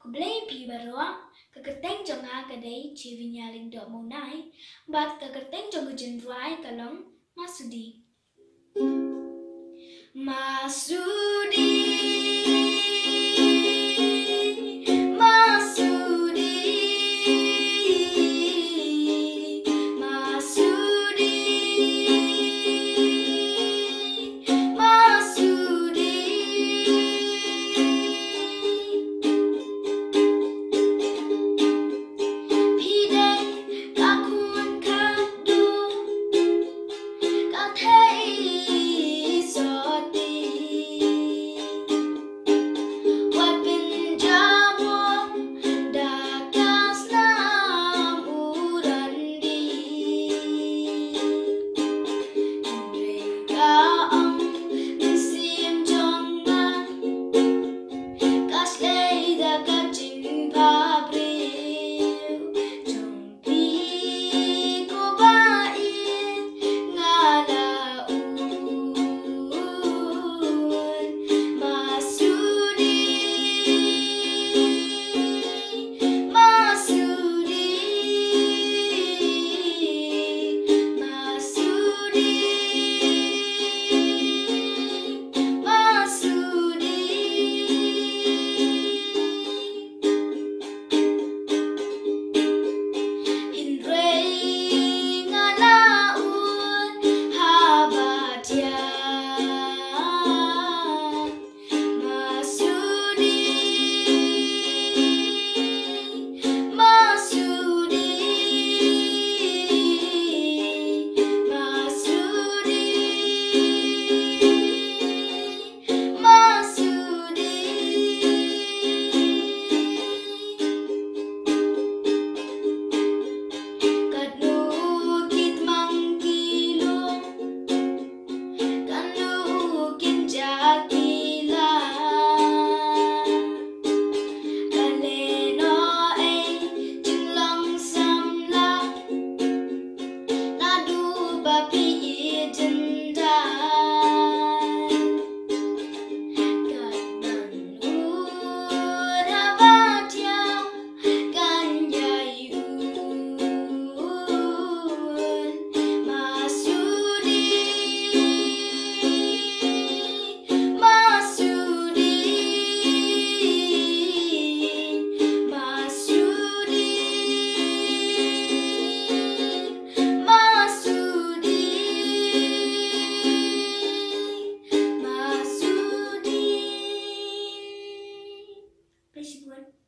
Kublai pi barua kakateng jong ha kadai chivinya ling do monai bat kakateng jong jendrai kalong Masudi. Masudi Masudi Masudi Masudi Pidai kakun kadu kathei soti wat bin jabo dakas nam urandi kaang sim jonga kaslei da kacing pabril jompi ko bait ngala Masudi Masudi Masudi Masudi Indrei ngalaun habatia Masudi Masudi Masudi Masudi Kadukit mangkilong Kanukin jakila Kaleno ay jinglang samla Nadu bapi ijendan Kadnanur habatya Kanyayun Masudi Masudi Masudi Masudi Masudi Praise God.